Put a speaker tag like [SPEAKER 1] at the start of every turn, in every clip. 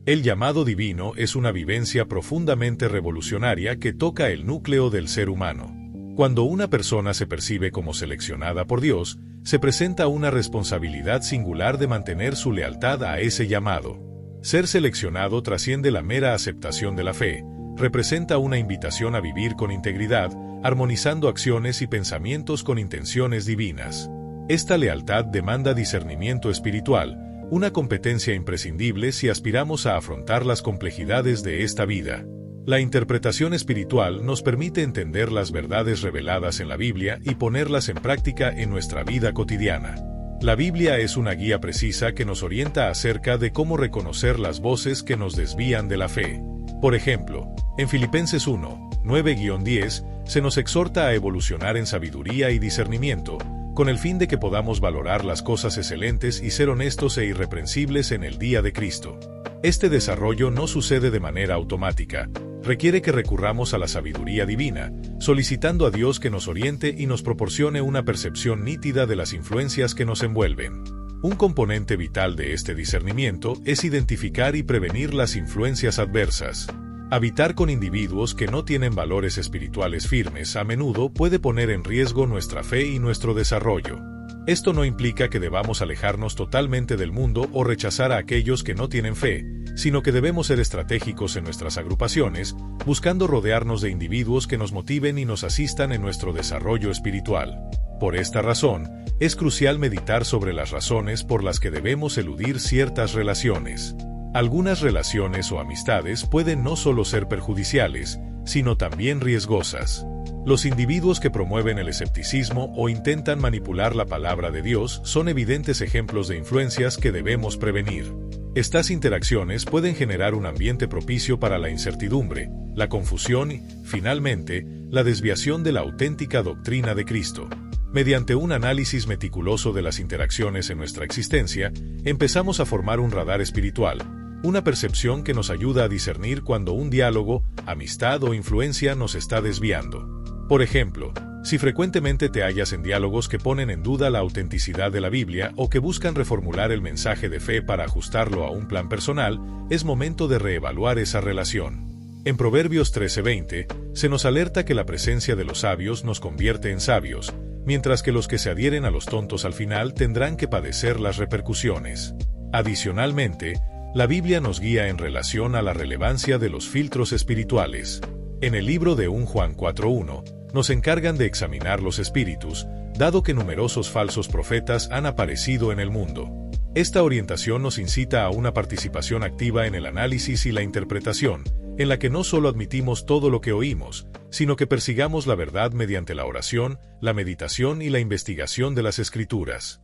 [SPEAKER 1] El llamado divino es una vivencia profundamente revolucionaria que toca el núcleo del ser humano. Cuando una persona se percibe como seleccionada por Dios, se presenta una responsabilidad singular de mantener su lealtad a ese llamado. Ser seleccionado trasciende la mera aceptación de la fe, representa una invitación a vivir con integridad, armonizando acciones y pensamientos con intenciones divinas. Esta lealtad demanda discernimiento espiritual, una competencia imprescindible si aspiramos a afrontar las complejidades de esta vida. La interpretación espiritual nos permite entender las verdades reveladas en la Biblia y ponerlas en práctica en nuestra vida cotidiana. La Biblia es una guía precisa que nos orienta acerca de cómo reconocer las voces que nos desvían de la fe. Por ejemplo, en Filipenses 1, 9-10, se nos exhorta a evolucionar en sabiduría y discernimiento, con el fin de que podamos valorar las cosas excelentes y ser honestos e irreprensibles en el día de Cristo. Este desarrollo no sucede de manera automática, requiere que recurramos a la sabiduría divina, solicitando a Dios que nos oriente y nos proporcione una percepción nítida de las influencias que nos envuelven. Un componente vital de este discernimiento es identificar y prevenir las influencias adversas. Habitar con individuos que no tienen valores espirituales firmes a menudo puede poner en riesgo nuestra fe y nuestro desarrollo. Esto no implica que debamos alejarnos totalmente del mundo o rechazar a aquellos que no tienen fe, sino que debemos ser estratégicos en nuestras agrupaciones, buscando rodearnos de individuos que nos motiven y nos asistan en nuestro desarrollo espiritual. Por esta razón, es crucial meditar sobre las razones por las que debemos eludir ciertas relaciones. Algunas relaciones o amistades pueden no solo ser perjudiciales, sino también riesgosas. Los individuos que promueven el escepticismo o intentan manipular la palabra de Dios son evidentes ejemplos de influencias que debemos prevenir. Estas interacciones pueden generar un ambiente propicio para la incertidumbre, la confusión y, finalmente, la desviación de la auténtica doctrina de Cristo. Mediante un análisis meticuloso de las interacciones en nuestra existencia, empezamos a formar un radar espiritual, una percepción que nos ayuda a discernir cuando un diálogo, amistad o influencia nos está desviando. Por ejemplo, si frecuentemente te hallas en diálogos que ponen en duda la autenticidad de la Biblia o que buscan reformular el mensaje de fe para ajustarlo a un plan personal, es momento de reevaluar esa relación. En Proverbios 13:20, se nos alerta que la presencia de los sabios nos convierte en sabios, mientras que los que se adhieren a los tontos al final tendrán que padecer las repercusiones. Adicionalmente, la Biblia nos guía en relación a la relevancia de los filtros espirituales. En el libro de 1 Juan 4:1, nos encargan de examinar los espíritus, dado que numerosos falsos profetas han aparecido en el mundo. Esta orientación nos incita a una participación activa en el análisis y la interpretación, en la que no solo admitimos todo lo que oímos, sino que persigamos la verdad mediante la oración, la meditación y la investigación de las Escrituras.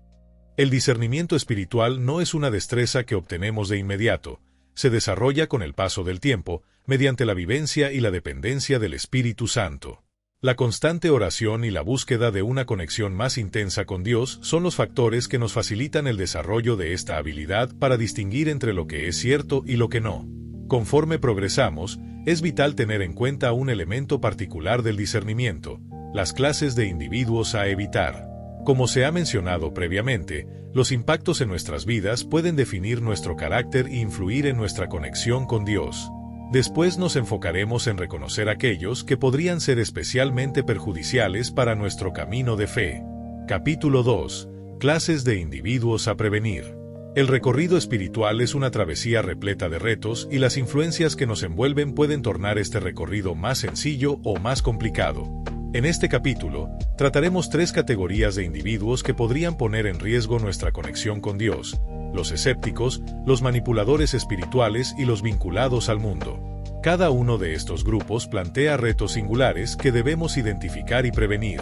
[SPEAKER 1] El discernimiento espiritual no es una destreza que obtenemos de inmediato, se desarrolla con el paso del tiempo, mediante la vivencia y la dependencia del Espíritu Santo. La constante oración y la búsqueda de una conexión más intensa con Dios son los factores que nos facilitan el desarrollo de esta habilidad para distinguir entre lo que es cierto y lo que no. Conforme progresamos, es vital tener en cuenta un elemento particular del discernimiento: las clases de individuos a evitar. Como se ha mencionado previamente, los impactos en nuestras vidas pueden definir nuestro carácter e influir en nuestra conexión con Dios. Después nos enfocaremos en reconocer aquellos que podrían ser especialmente perjudiciales para nuestro camino de fe. Capítulo 2. Clases de individuos a prevenir. El recorrido espiritual es una travesía repleta de retos y las influencias que nos envuelven pueden tornar este recorrido más sencillo o más complicado. En este capítulo, trataremos 3 categorías de individuos que podrían poner en riesgo nuestra conexión con Dios: los escépticos, los manipuladores espirituales y los vinculados al mundo. Cada uno de estos grupos plantea retos singulares que debemos identificar y prevenir.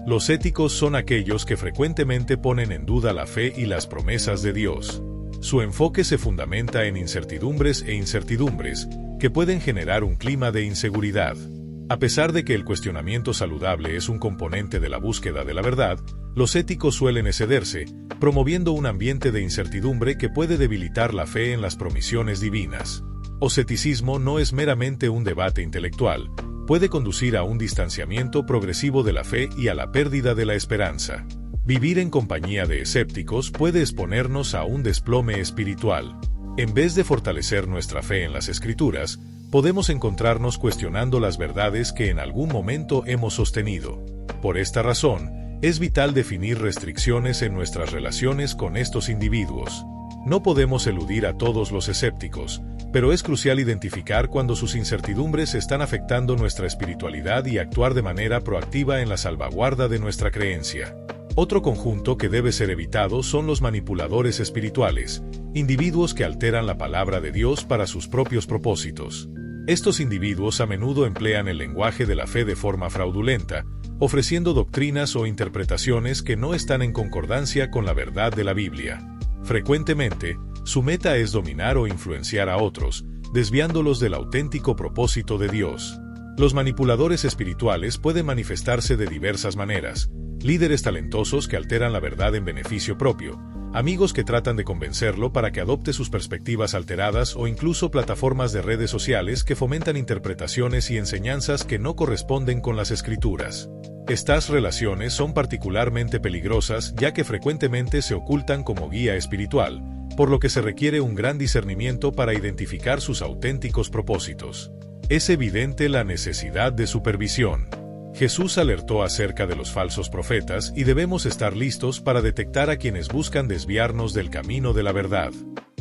[SPEAKER 1] Los éticos son aquellos que frecuentemente ponen en duda la fe y las promesas de Dios. Su enfoque se fundamenta en incertidumbres que pueden generar un clima de inseguridad. A pesar de que el cuestionamiento saludable es un componente de la búsqueda de la verdad, los éticos suelen excederse, promoviendo un ambiente de incertidumbre que puede debilitar la fe en las promisiones divinas. Escepticismo no es meramente un debate intelectual, puede conducir a un distanciamiento progresivo de la fe y a la pérdida de la esperanza. Vivir en compañía de escépticos puede exponernos a un desplome espiritual. En vez de fortalecer nuestra fe en las Escrituras, podemos encontrarnos cuestionando las verdades que en algún momento hemos sostenido. Por esta razón, es vital definir restricciones en nuestras relaciones con estos individuos. No podemos eludir a todos los escépticos, pero es crucial identificar cuando sus incertidumbres están afectando nuestra espiritualidad y actuar de manera proactiva en la salvaguarda de nuestra creencia. Otro conjunto que debe ser evitado son los manipuladores espirituales, individuos que alteran la palabra de Dios para sus propios propósitos. Estos individuos a menudo emplean el lenguaje de la fe de forma fraudulenta, ofreciendo doctrinas o interpretaciones que no están en concordancia con la verdad de la Biblia. Frecuentemente, su meta es dominar o influenciar a otros, desviándolos del auténtico propósito de Dios. Los manipuladores espirituales pueden manifestarse de diversas maneras: líderes talentosos que alteran la verdad en beneficio propio, amigos que tratan de convencerlo para que adopte sus perspectivas alteradas o incluso plataformas de redes sociales que fomentan interpretaciones y enseñanzas que no corresponden con las Escrituras. Estas relaciones son particularmente peligrosas ya que frecuentemente se ocultan como guía espiritual, por lo que se requiere un gran discernimiento para identificar sus auténticos propósitos. Es evidente la necesidad de supervisión. Jesús alertó acerca de los falsos profetas y debemos estar listos para detectar a quienes buscan desviarnos del camino de la verdad.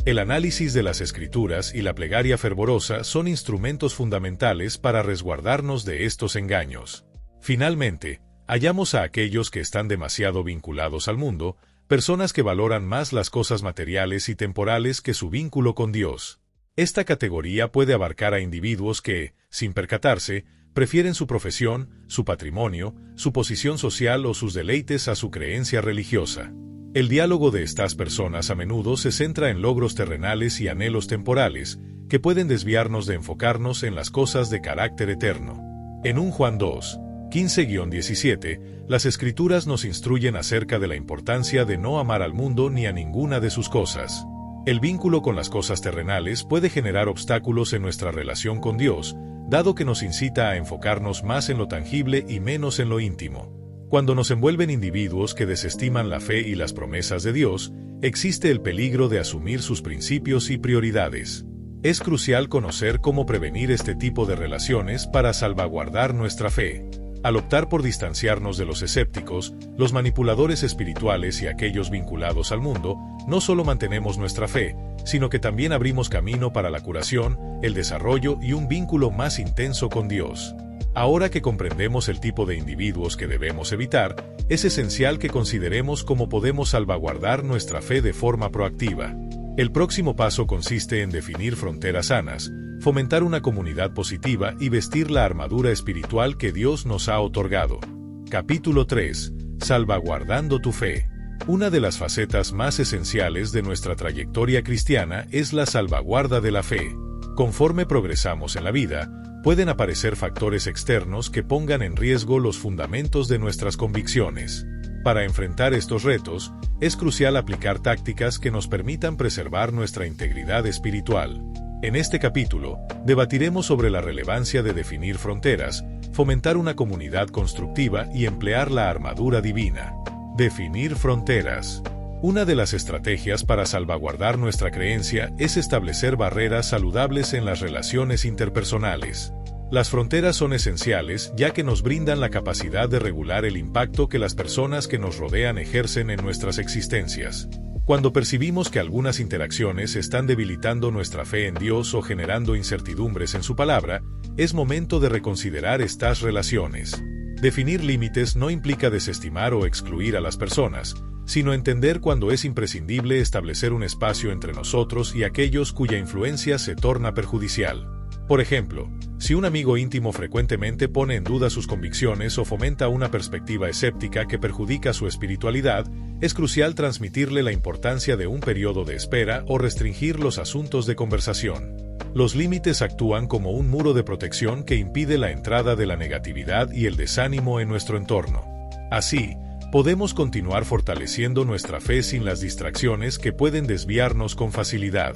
[SPEAKER 1] El análisis de las Escrituras y la plegaria fervorosa son instrumentos fundamentales para resguardarnos de estos engaños. Finalmente, hallamos a aquellos que están demasiado vinculados al mundo, personas que valoran más las cosas materiales y temporales que su vínculo con Dios. Esta categoría puede abarcar a individuos que, sin percatarse, prefieren su profesión, su patrimonio, su posición social o sus deleites a su creencia religiosa. El diálogo de estas personas a menudo se centra en logros terrenales y anhelos temporales, que pueden desviarnos de enfocarnos en las cosas de carácter eterno. En 1 Juan 2, 15-17, las Escrituras nos instruyen acerca de la importancia de no amar al mundo ni a ninguna de sus cosas. El vínculo con las cosas terrenales puede generar obstáculos en nuestra relación con Dios, dado que nos incita a enfocarnos más en lo tangible y menos en lo íntimo. Cuando nos envuelven individuos que desestiman la fe y las promesas de Dios, existe el peligro de asumir sus principios y prioridades. Es crucial conocer cómo prevenir este tipo de relaciones para salvaguardar nuestra fe. Al optar por distanciarnos de los escépticos, los manipuladores espirituales y aquellos vinculados al mundo, no solo mantenemos nuestra fe, sino que también abrimos camino para la curación, el desarrollo y un vínculo más intenso con Dios. Ahora que comprendemos el tipo de individuos que debemos evitar, es esencial que consideremos cómo podemos salvaguardar nuestra fe de forma proactiva. El próximo paso consiste en definir fronteras sanas, fomentar una comunidad positiva y vestir la armadura espiritual que Dios nos ha otorgado. Capítulo 3. Salvaguardando tu fe. Una de las facetas más esenciales de nuestra trayectoria cristiana es la salvaguarda de la fe. Conforme progresamos en la vida, pueden aparecer factores externos que pongan en riesgo los fundamentos de nuestras convicciones. Para enfrentar estos retos, es crucial aplicar tácticas que nos permitan preservar nuestra integridad espiritual. En este capítulo, debatiremos sobre la relevancia de definir fronteras, fomentar una comunidad constructiva y emplear la armadura divina. Definir fronteras. Una de las estrategias para salvaguardar nuestra creencia es establecer barreras saludables en las relaciones interpersonales. Las fronteras son esenciales ya que nos brindan la capacidad de regular el impacto que las personas que nos rodean ejercen en nuestras existencias. Cuando percibimos que algunas interacciones están debilitando nuestra fe en Dios o generando incertidumbres en su palabra, es momento de reconsiderar estas relaciones. Definir límites no implica desestimar o excluir a las personas, sino entender cuándo es imprescindible establecer un espacio entre nosotros y aquellos cuya influencia se torna perjudicial. Por ejemplo, si un amigo íntimo frecuentemente pone en duda sus convicciones o fomenta una perspectiva escéptica que perjudica su espiritualidad, es crucial transmitirle la importancia de un periodo de espera o restringir los asuntos de conversación. Los límites actúan como un muro de protección que impide la entrada de la negatividad y el desánimo en nuestro entorno. Así, podemos continuar fortaleciendo nuestra fe sin las distracciones que pueden desviarnos con facilidad.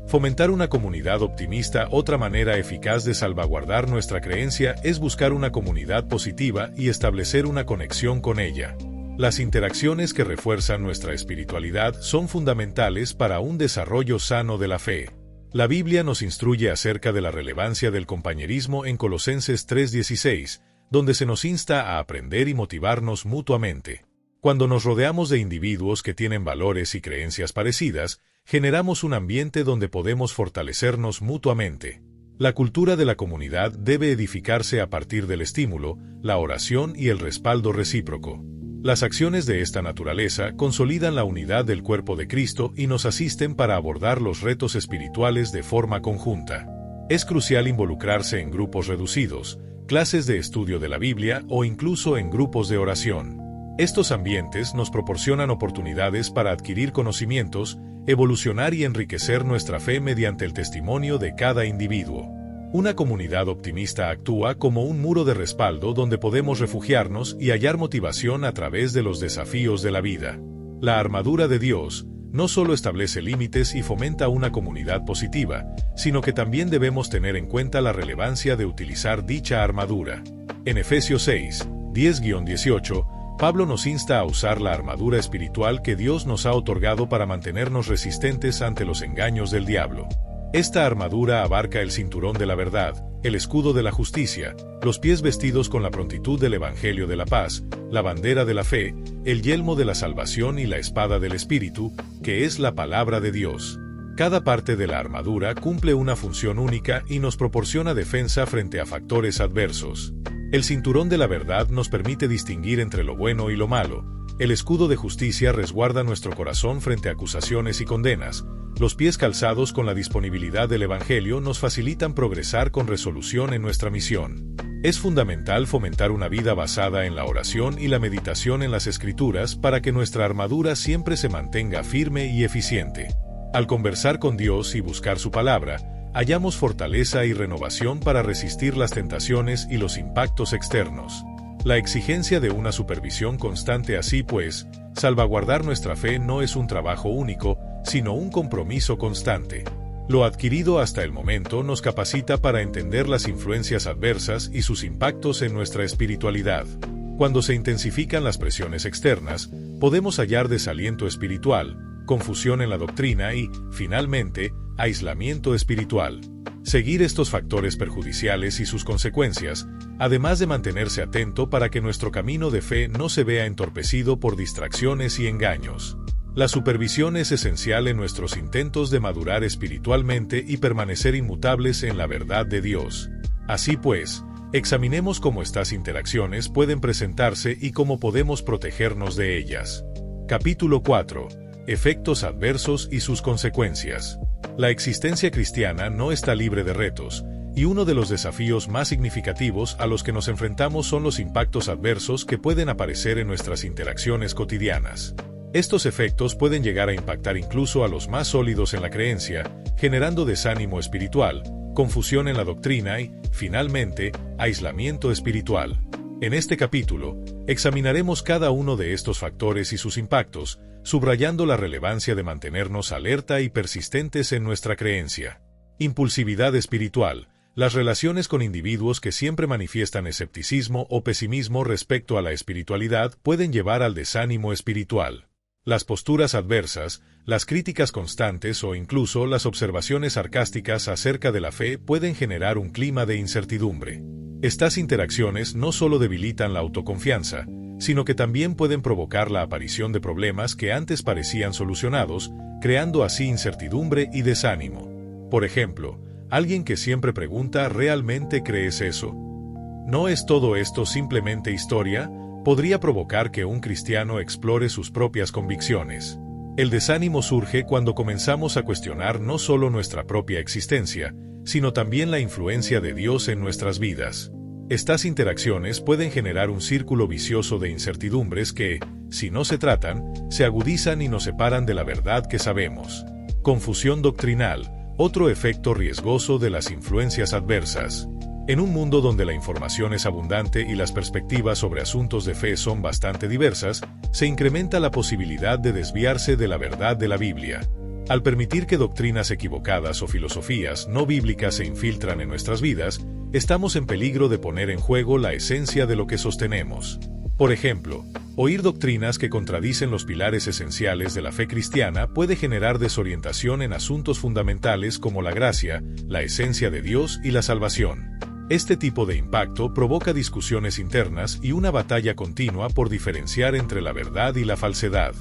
[SPEAKER 1] Fomentar una comunidad optimista. Otra manera eficaz de salvaguardar nuestra creencia es buscar una comunidad positiva y establecer una conexión con ella. Las interacciones que refuerzan nuestra espiritualidad son fundamentales para un desarrollo sano de la fe. La Biblia nos instruye acerca de la relevancia del compañerismo en Colosenses 3:16, donde se nos insta a aprender y motivarnos mutuamente. Cuando nos rodeamos de individuos que tienen valores y creencias parecidas, generamos un ambiente donde podemos fortalecernos mutuamente. La cultura de la comunidad debe edificarse a partir del estímulo, la oración y el respaldo recíproco. Las acciones de esta naturaleza consolidan la unidad del cuerpo de Cristo y nos asisten para abordar los retos espirituales de forma conjunta. Es crucial involucrarse en grupos reducidos, clases de estudio de la Biblia o incluso en grupos de oración. Estos ambientes nos proporcionan oportunidades para adquirir conocimientos, evolucionar y enriquecer nuestra fe mediante el testimonio de cada individuo. Una comunidad optimista actúa como un muro de respaldo donde podemos refugiarnos y hallar motivación a través de los desafíos de la vida. La armadura de Dios no solo establece límites y fomenta una comunidad positiva, sino que también debemos tener en cuenta la relevancia de utilizar dicha armadura. En Efesios 6, 10-18, Pablo nos insta a usar la armadura espiritual que Dios nos ha otorgado para mantenernos resistentes ante los engaños del diablo. Esta armadura abarca el cinturón de la verdad, el escudo de la justicia, los pies vestidos con la prontitud del Evangelio de la paz, la bandera de la fe, el yelmo de la salvación y la espada del Espíritu, que es la palabra de Dios. Cada parte de la armadura cumple una función única y nos proporciona defensa frente a factores adversos. El cinturón de la verdad nos permite distinguir entre lo bueno y lo malo. El escudo de justicia resguarda nuestro corazón frente a acusaciones y condenas. Los pies calzados con la disponibilidad del Evangelio nos facilitan progresar con resolución en nuestra misión. Es fundamental fomentar una vida basada en la oración y la meditación en las Escrituras para que nuestra armadura siempre se mantenga firme y eficiente. Al conversar con Dios y buscar su palabra, hallamos fortaleza y renovación para resistir las tentaciones y los impactos externos. La exigencia de una supervisión constante así pues, salvaguardar nuestra fe no es un trabajo único, sino un compromiso constante. Lo adquirido hasta el momento nos capacita para entender las influencias adversas y sus impactos en nuestra espiritualidad. Cuando se intensifican las presiones externas, podemos hallar desaliento espiritual, confusión en la doctrina y, finalmente, aislamiento espiritual. Seguir estos factores perjudiciales y sus consecuencias, además de mantenerse atento para que nuestro camino de fe no se vea entorpecido por distracciones y engaños. La supervisión es esencial en nuestros intentos de madurar espiritualmente y permanecer inmutables en la verdad de Dios. Así pues, examinemos cómo estas interacciones pueden presentarse y cómo podemos protegernos de ellas. Capítulo 4. Efectos adversos y sus consecuencias. La existencia cristiana no está libre de retos, y uno de los desafíos más significativos a los que nos enfrentamos son los impactos adversos que pueden aparecer en nuestras interacciones cotidianas. Estos efectos pueden llegar a impactar incluso a los más sólidos en la creencia, generando desánimo espiritual, confusión en la doctrina y, finalmente, aislamiento espiritual. En este capítulo, examinaremos cada uno de estos factores y sus impactos, subrayando la relevancia de mantenernos alerta y persistentes en nuestra creencia. Impulsividad espiritual. Las relaciones con individuos que siempre manifiestan escepticismo o pesimismo respecto a la espiritualidad pueden llevar al desánimo espiritual. Las posturas adversas, las críticas constantes o incluso las observaciones sarcásticas acerca de la fe pueden generar un clima de incertidumbre. Estas interacciones no solo debilitan la autoconfianza, sino que también pueden provocar la aparición de problemas que antes parecían solucionados, creando así incertidumbre y desánimo. Por ejemplo, alguien que siempre pregunta ¿realmente crees eso? ¿No es todo esto simplemente historia? Podría provocar que un cristiano explore sus propias convicciones. El desánimo surge cuando comenzamos a cuestionar no solo nuestra propia existencia, sino también la influencia de Dios en nuestras vidas. Estas interacciones pueden generar un círculo vicioso de incertidumbres que, si no se tratan, se agudizan y nos separan de la verdad que sabemos. Confusión doctrinal, otro efecto riesgoso de las influencias adversas. En un mundo donde la información es abundante y las perspectivas sobre asuntos de fe son bastante diversas, se incrementa la posibilidad de desviarse de la verdad de la Biblia. Al permitir que doctrinas equivocadas o filosofías no bíblicas se infiltran en nuestras vidas, estamos en peligro de poner en juego la esencia de lo que sostenemos. Por ejemplo, oír doctrinas que contradicen los pilares esenciales de la fe cristiana puede generar desorientación en asuntos fundamentales como la gracia, la esencia de Dios y la salvación. Este tipo de impacto provoca discusiones internas y una batalla continua por diferenciar entre la verdad y la falsedad.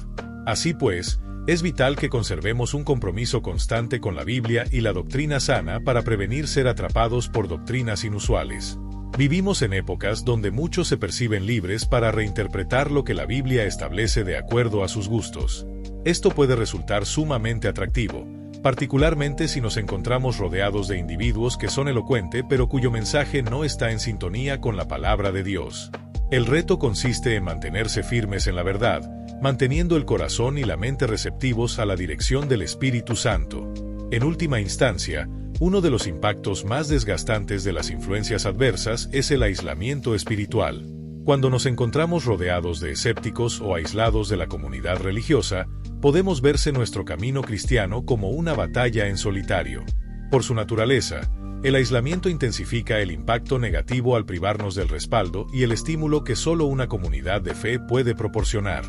[SPEAKER 1] Así pues, es vital que conservemos un compromiso constante con la Biblia y la doctrina sana para prevenir ser atrapados por doctrinas inusuales. Vivimos en épocas donde muchos se perciben libres para reinterpretar lo que la Biblia establece de acuerdo a sus gustos. Esto puede resultar sumamente atractivo, particularmente si nos encontramos rodeados de individuos que son elocuentes pero cuyo mensaje no está en sintonía con la palabra de Dios. El reto consiste en mantenerse firmes en la verdad, manteniendo el corazón y la mente receptivos a la dirección del Espíritu Santo. En última instancia, uno de los impactos más desgastantes de las influencias adversas es el aislamiento espiritual. Cuando nos encontramos rodeados de escépticos o aislados de la comunidad religiosa, podemos verse nuestro camino cristiano como una batalla en solitario. Por su naturaleza, el aislamiento intensifica el impacto negativo al privarnos del respaldo y el estímulo que solo una comunidad de fe puede proporcionar.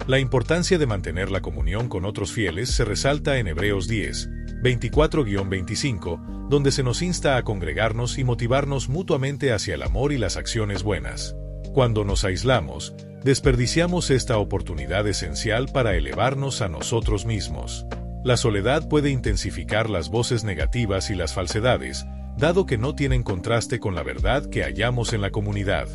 [SPEAKER 1] La importancia de mantener la comunión con otros fieles se resalta en Hebreos 10, 24-25, donde se nos insta a congregarnos y motivarnos mutuamente hacia el amor y las acciones buenas. Cuando nos aislamos, desperdiciamos esta oportunidad esencial para elevarnos a nosotros mismos. La soledad puede intensificar las voces negativas y las falsedades, dado que no tienen contraste con la verdad que hallamos en la comunidad.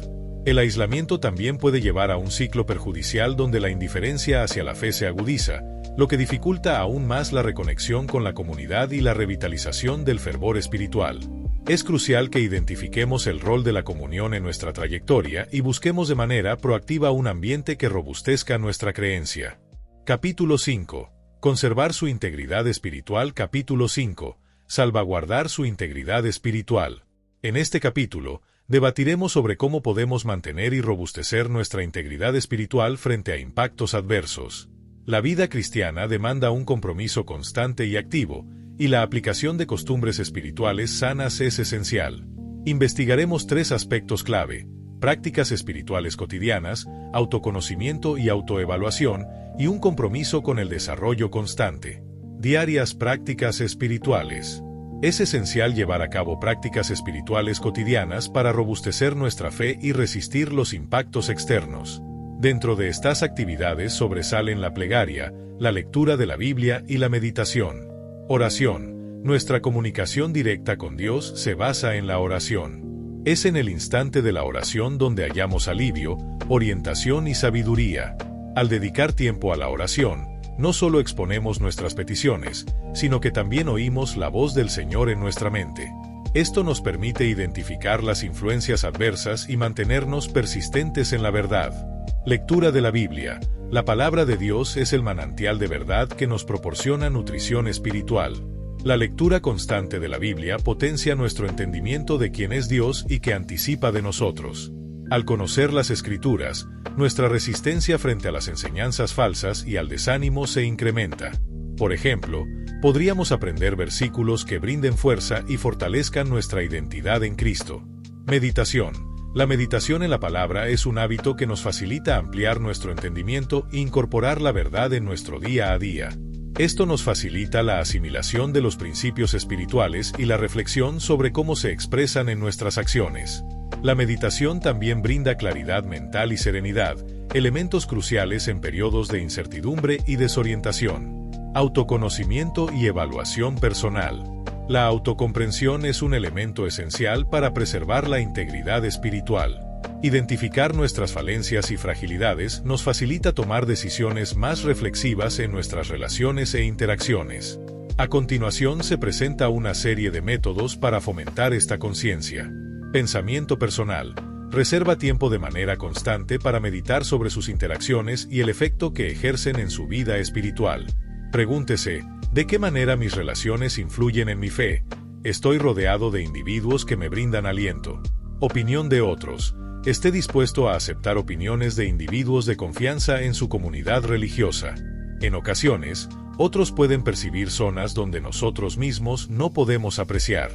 [SPEAKER 1] El aislamiento también puede llevar a un ciclo perjudicial donde la indiferencia hacia la fe se agudiza, lo que dificulta aún más la reconexión con la comunidad y la revitalización del fervor espiritual. Es crucial que identifiquemos el rol de la comunión en nuestra trayectoria y busquemos de manera proactiva un ambiente que robustezca nuestra creencia. Capítulo 5. Conservar su integridad espiritual. Capítulo 5. Salvaguardar su integridad espiritual. En este capítulo, debatiremos sobre cómo podemos mantener y robustecer nuestra integridad espiritual frente a impactos adversos. La vida cristiana demanda un compromiso constante y activo, y la aplicación de costumbres espirituales sanas es esencial. Investigaremos 3 aspectos clave: prácticas espirituales cotidianas, autoconocimiento y autoevaluación, y un compromiso con el desarrollo constante. Diarias prácticas espirituales. Es esencial llevar a cabo prácticas espirituales cotidianas para robustecer nuestra fe y resistir los impactos externos. Dentro de estas actividades sobresalen la plegaria, la lectura de la Biblia y la meditación. Oración. Nuestra comunicación directa con Dios se basa en la oración. Es en el instante de la oración donde hallamos alivio, orientación y sabiduría. Al dedicar tiempo a la oración, no solo exponemos nuestras peticiones, sino que también oímos la voz del Señor en nuestra mente. Esto nos permite identificar las influencias adversas y mantenernos persistentes en la verdad. Lectura de la Biblia. La palabra de Dios es el manantial de verdad que nos proporciona nutrición espiritual. La lectura constante de la Biblia potencia nuestro entendimiento de quién es Dios y qué anticipa de nosotros. Al conocer las Escrituras, nuestra resistencia frente a las enseñanzas falsas y al desánimo se incrementa. Por ejemplo, podríamos aprender versículos que brinden fuerza y fortalezcan nuestra identidad en Cristo. Meditación. La meditación en la palabra es un hábito que nos facilita ampliar nuestro entendimiento e incorporar la verdad en nuestro día a día. Esto nos facilita la asimilación de los principios espirituales y la reflexión sobre cómo se expresan en nuestras acciones. La meditación también brinda claridad mental y serenidad, elementos cruciales en periodos de incertidumbre y desorientación. Autoconocimiento y evaluación personal. La autocomprensión es un elemento esencial para preservar la integridad espiritual. Identificar nuestras falencias y fragilidades nos facilita tomar decisiones más reflexivas en nuestras relaciones e interacciones. A continuación se presenta una serie de métodos para fomentar esta conciencia. Pensamiento personal. Reserva tiempo de manera constante para meditar sobre sus interacciones y el efecto que ejercen en su vida espiritual. Pregúntese, ¿de qué manera mis relaciones influyen en mi fe? ¿Estoy rodeado de individuos que me brindan aliento? Opinión de otros. Esté dispuesto a aceptar opiniones de individuos de confianza en su comunidad religiosa. En ocasiones, otros pueden percibir zonas donde nosotros mismos no podemos apreciar.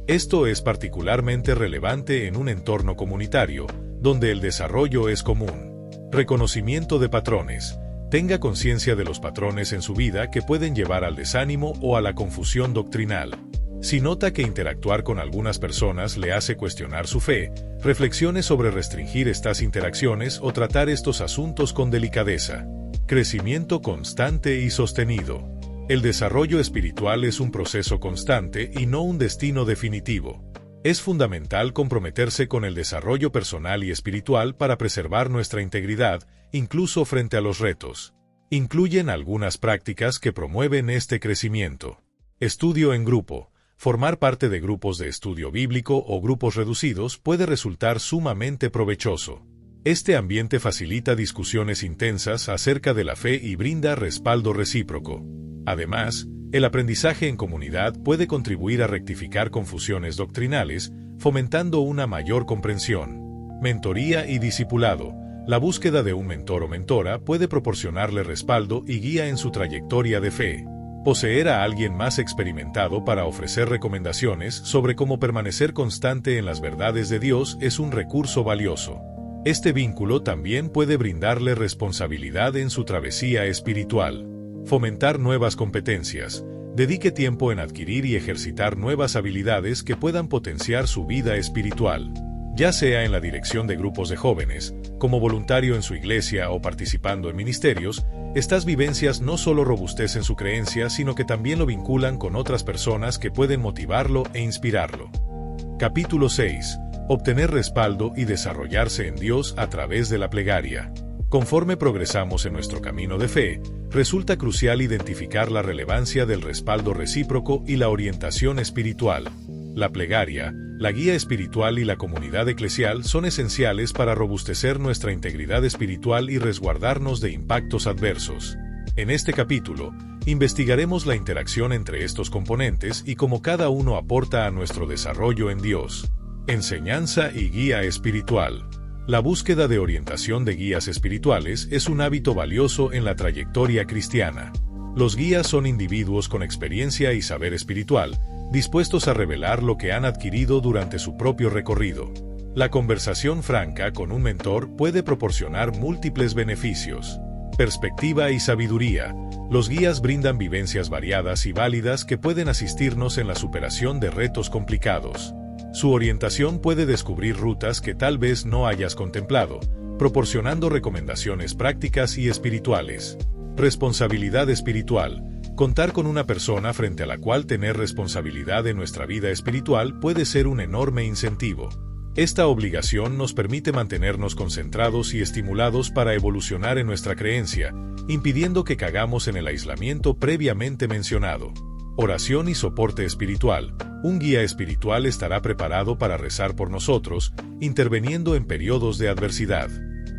[SPEAKER 1] Esto es particularmente relevante en un entorno comunitario, donde el desarrollo es común. Reconocimiento de patrones. Tenga conciencia de los patrones en su vida que pueden llevar al desánimo o a la confusión doctrinal. Si nota que interactuar con algunas personas le hace cuestionar su fe, reflexione sobre restringir estas interacciones o tratar estos asuntos con delicadeza. Crecimiento constante y sostenido. El desarrollo espiritual es un proceso constante y no un destino definitivo. Es fundamental comprometerse con el desarrollo personal y espiritual para preservar nuestra integridad, incluso frente a los retos. Incluyen algunas prácticas que promueven este crecimiento. Estudio en grupo. Formar parte de grupos de estudio bíblico o grupos reducidos puede resultar sumamente provechoso. Este ambiente facilita discusiones intensas acerca de la fe y brinda respaldo recíproco. Además, el aprendizaje en comunidad puede contribuir a rectificar confusiones doctrinales, fomentando una mayor comprensión. Mentoría y discipulado. La búsqueda de un mentor o mentora puede proporcionarle respaldo y guía en su trayectoria de fe. Poseer a alguien más experimentado para ofrecer recomendaciones sobre cómo permanecer constante en las verdades de Dios es un recurso valioso. Este vínculo también puede brindarle responsabilidad en su travesía espiritual. Fomentar nuevas competencias. Dedique tiempo en adquirir y ejercitar nuevas habilidades que puedan potenciar su vida espiritual. Ya sea en la dirección de grupos de jóvenes, como voluntario en su iglesia o participando en ministerios, estas vivencias no solo robustecen su creencia, sino que también lo vinculan con otras personas que pueden motivarlo e inspirarlo. Capítulo 6. Obtener respaldo y desarrollarse en Dios a través de la plegaria. Conforme progresamos en nuestro camino de fe, resulta crucial identificar la relevancia del respaldo recíproco y la orientación espiritual. La plegaria, la guía espiritual y la comunidad eclesial son esenciales para robustecer nuestra integridad espiritual y resguardarnos de impactos adversos. En este capítulo, investigaremos la interacción entre estos componentes y cómo cada uno aporta a nuestro desarrollo en Dios. Enseñanza y guía espiritual. La búsqueda de orientación de guías espirituales es un hábito valioso en la trayectoria cristiana. Los guías son individuos con experiencia y saber espiritual, dispuestos a revelar lo que han adquirido durante su propio recorrido. La conversación franca con un mentor puede proporcionar múltiples beneficios. Perspectiva y sabiduría. Los guías brindan vivencias variadas y válidas que pueden asistirnos en la superación de retos complicados. Su orientación puede descubrir rutas que tal vez no hayas contemplado, proporcionando recomendaciones prácticas y espirituales. Responsabilidad espiritual. Contar con una persona frente a la cual tener responsabilidad en nuestra vida espiritual puede ser un enorme incentivo. Esta obligación nos permite mantenernos concentrados y estimulados para evolucionar en nuestra creencia, impidiendo que caigamos en el aislamiento previamente mencionado. Oración y soporte espiritual. Un guía espiritual estará preparado para rezar por nosotros, interviniendo en periodos de adversidad.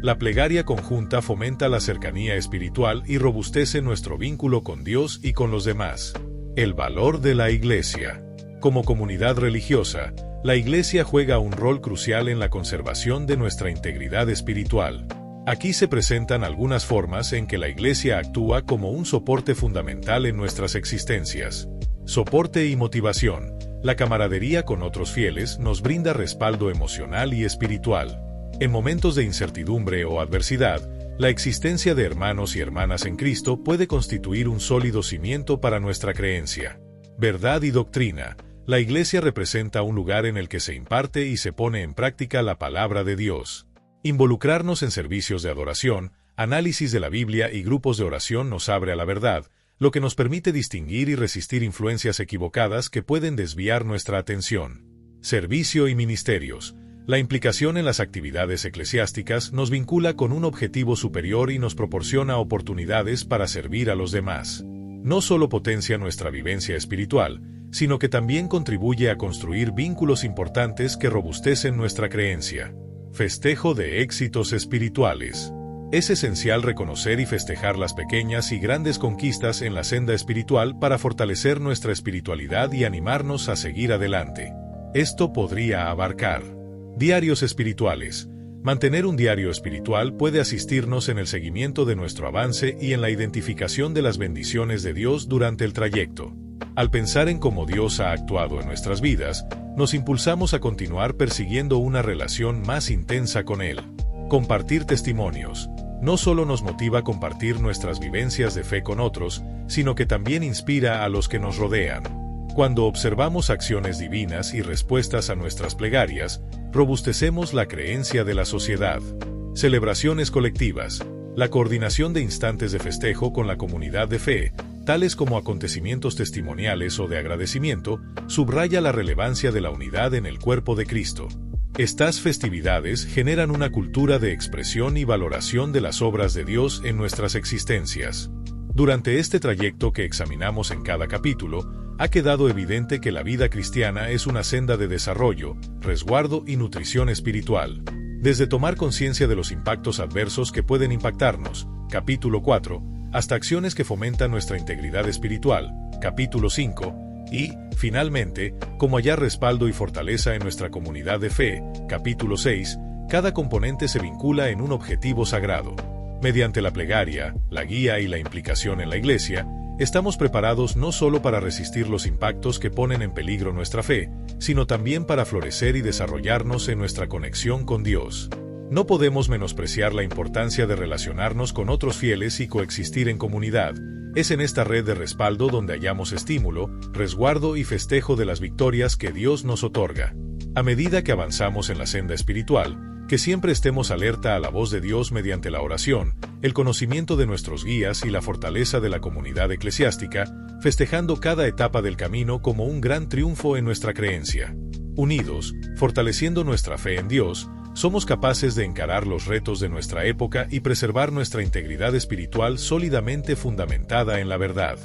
[SPEAKER 1] La plegaria conjunta fomenta la cercanía espiritual y robustece nuestro vínculo con Dios y con los demás. El valor de la Iglesia. Como comunidad religiosa, la Iglesia juega un rol crucial en la conservación de nuestra integridad espiritual. Aquí se presentan algunas formas en que la Iglesia actúa como un soporte fundamental en nuestras existencias. Soporte y motivación. La camaradería con otros fieles nos brinda respaldo emocional y espiritual. En momentos de incertidumbre o adversidad, la existencia de hermanos y hermanas en Cristo puede constituir un sólido cimiento para nuestra creencia. Verdad y doctrina. La Iglesia representa un lugar en el que se imparte y se pone en práctica la palabra de Dios. Involucrarnos en servicios de adoración, análisis de la Biblia y grupos de oración nos abre a la verdad, lo que nos permite distinguir y resistir influencias equivocadas que pueden desviar nuestra atención. Servicio y ministerios. La implicación en las actividades eclesiásticas nos vincula con un objetivo superior y nos proporciona oportunidades para servir a los demás. No solo potencia nuestra vivencia espiritual, sino que también contribuye a construir vínculos importantes que robustecen nuestra creencia. Festejo de éxitos espirituales. Es esencial reconocer y festejar las pequeñas y grandes conquistas en la senda espiritual para fortalecer nuestra espiritualidad y animarnos a seguir adelante. Esto podría abarcar diarios espirituales. Mantener un diario espiritual puede asistirnos en el seguimiento de nuestro avance y en la identificación de las bendiciones de Dios durante el trayecto. Al pensar en cómo Dios ha actuado en nuestras vidas, nos impulsamos a continuar persiguiendo una relación más intensa con Él. Compartir testimonios. no solo nos motiva a compartir nuestras vivencias de fe con otros, sino que también inspira a los que nos rodean. Cuando observamos acciones divinas y respuestas a nuestras plegarias, robustecemos la creencia de la sociedad. Celebraciones colectivas. La coordinación de instantes de festejo con la comunidad de fe, tales como acontecimientos testimoniales o de agradecimiento, subraya la relevancia de la unidad en el cuerpo de Cristo. Estas festividades generan una cultura de expresión y valoración de las obras de Dios en nuestras existencias. Durante este trayecto que examinamos en cada capítulo, ha quedado evidente que la vida cristiana es una senda de desarrollo, resguardo y nutrición espiritual. Desde tomar conciencia de los impactos adversos que pueden impactarnos, capítulo 4, hasta acciones que fomentan nuestra integridad espiritual, capítulo 5, y, finalmente, cómo hallar respaldo y fortaleza en nuestra comunidad de fe, capítulo 6, cada componente se vincula en un objetivo sagrado. Mediante la plegaria, la guía y la implicación en la Iglesia, estamos preparados no solo para resistir los impactos que ponen en peligro nuestra fe, sino también para florecer y desarrollarnos en nuestra conexión con Dios. No podemos menospreciar la importancia de relacionarnos con otros fieles y coexistir en comunidad. Es en esta red de respaldo donde hallamos estímulo, resguardo y festejo de las victorias que Dios nos otorga. A medida que avanzamos en la senda espiritual, que siempre estemos alerta a la voz de Dios mediante la oración, el conocimiento de nuestros guías y la fortaleza de la comunidad eclesiástica, festejando cada etapa del camino como un gran triunfo en nuestra creencia. Unidos, fortaleciendo nuestra fe en Dios, somos capaces de encarar los retos de nuestra época y preservar nuestra integridad espiritual sólidamente fundamentada en la verdad.